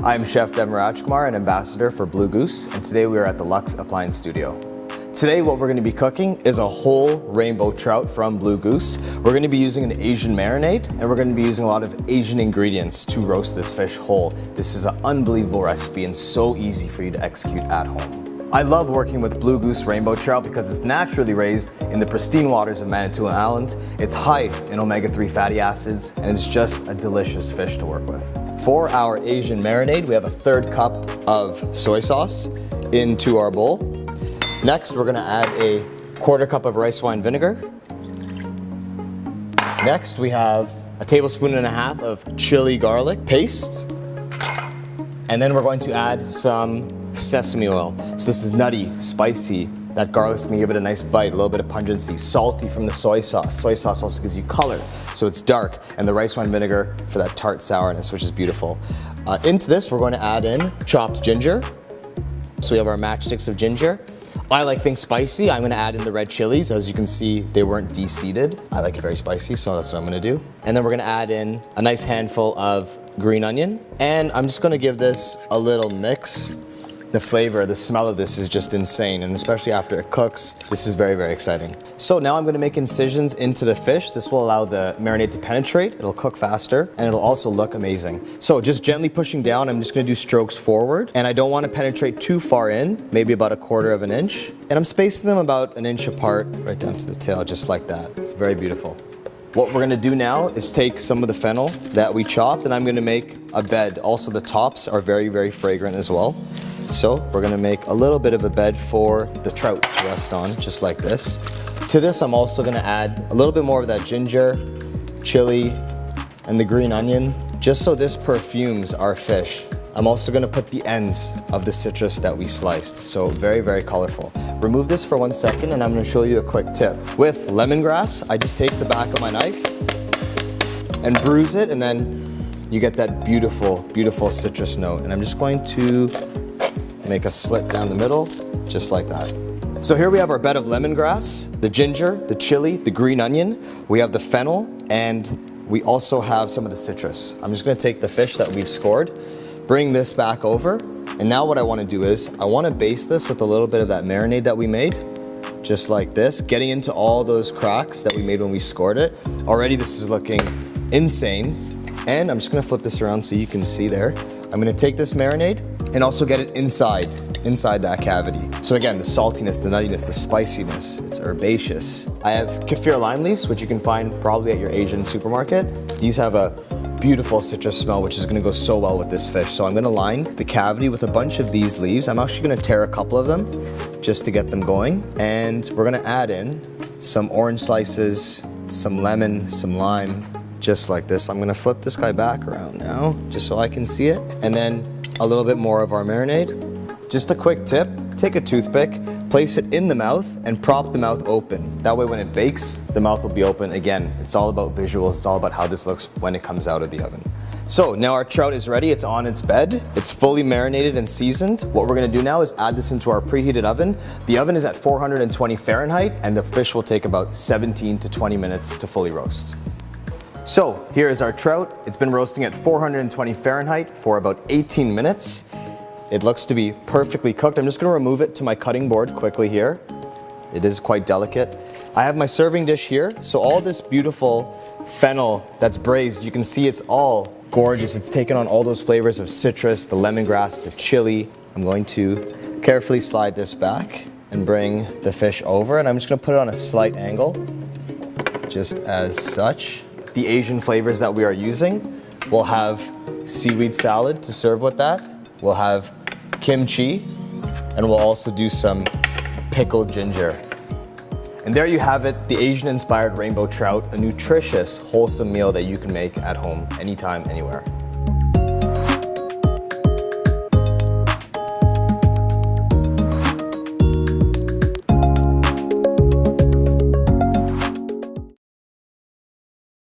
I'm Chef Devin Rajkumar, an ambassador for Blue Goose, and today we are at the Luxe Appliance Studio. Today what we're going to be cooking is a whole rainbow trout from Blue Goose. We're going to be using an Asian marinade, and we're going to be using a lot of Asian ingredients to roast this fish whole. This is an unbelievable recipe and so easy for you to execute at home. I love working with Blue Goose rainbow trout because it's naturally raised in the pristine waters of Manitoulin Island. It's high in omega-3 fatty acids, and it's just a delicious fish to work with. For our Asian marinade, we have a 1/3 cup of soy sauce into our bowl. Next, we're gonna add a 1/4 cup of rice wine vinegar. Next, we have a 1.5 tablespoons of chili garlic paste. And then we're going to add some sesame oil. So this is nutty, spicy. That garlic's gonna give it a nice bite, a little bit of pungency, salty from the soy sauce. Soy sauce also gives you color, so it's dark, and the rice wine vinegar for that tart sourness, which is beautiful. Into this, we're going to add in chopped ginger. So we have our matchsticks of ginger. I like things spicy. I'm gonna add in the red chilies. As you can see, they weren't de-seeded. I like it very spicy, so that's what I'm gonna do. And then we're gonna add in a nice handful of green onion. And I'm just gonna give this a little mix. The flavor, the smell of this is just insane, and especially after it cooks, this is very, very exciting. So now I'm going to make incisions into the fish. This will allow the marinade to penetrate, it'll cook faster, and it'll also look amazing. So just gently pushing down, I'm just going to do strokes forward, and I don't want to penetrate too far in, maybe about 1/4 inch. And I'm spacing them about 1 inch apart, right down to the tail, just like that. Very beautiful. What we're gonna do now is take some of the fennel that we chopped, and I'm gonna make a bed. Also, the tops are very, very fragrant as well. So we're gonna make a little bit of a bed for the trout to rest on, just like this. To this, I'm also gonna add a little bit more of that ginger, chili, and the green onion, just so this perfumes our fish. I'm also gonna put the ends of the citrus that we sliced, so very, very colorful. Remove this for 1 second, and I'm gonna show you a quick tip. With lemongrass, I just take the back of my knife and bruise it, and then you get that beautiful, beautiful citrus note. And I'm just going to make a slit down the middle, just like that. So here we have our bed of lemongrass, the ginger, the chili, the green onion. We have the fennel, and we also have some of the citrus. I'm just gonna take the fish that we've scored, bring this back over, and now what I wanna do is, I wanna baste this with a little bit of that marinade that we made, just like this, getting into all those cracks that we made when we scored it. Already this is looking insane, and I'm just gonna flip this around so you can see there. I'm gonna take this marinade and also get it inside that cavity. So again, the saltiness, the nuttiness, the spiciness, it's herbaceous. I have kaffir lime leaves, which you can find probably at your Asian supermarket. These have a beautiful citrus smell, which is gonna go so well with this fish. So I'm gonna line the cavity with a bunch of these leaves. I'm actually gonna tear a couple of them just to get them going. And we're gonna add in some orange slices, some lemon, some lime, just like this. I'm gonna flip this guy back around now, just so I can see it. And then a little bit more of our marinade. Just a quick tip, take a toothpick, place it in the mouth, and prop the mouth open. That way when it bakes, the mouth will be open. Again, it's all about visuals, it's all about how this looks when it comes out of the oven. So now our trout is ready, it's on its bed, it's fully marinated and seasoned. What we're gonna do now is add this into our preheated oven. The oven is at 420 Fahrenheit, and the fish will take about 17 to 20 minutes to fully roast. So here is our trout. It's been roasting at 420 Fahrenheit for about 18 minutes. It looks to be perfectly cooked. I'm just gonna remove it to my cutting board quickly here. It is quite delicate. I have my serving dish here. So all this beautiful fennel that's braised, you can see it's all gorgeous. It's taken on all those flavors of citrus, the lemongrass, the chili. I'm going to carefully slide this back and bring the fish over, and I'm just gonna put it on a slight angle, just as such. The Asian flavors that we are using, we'll have seaweed salad to serve with that. We'll have kimchi, and we'll also do some pickled ginger. And there you have it, the Asian-inspired rainbow trout, a nutritious, wholesome meal that you can make at home anytime, anywhere.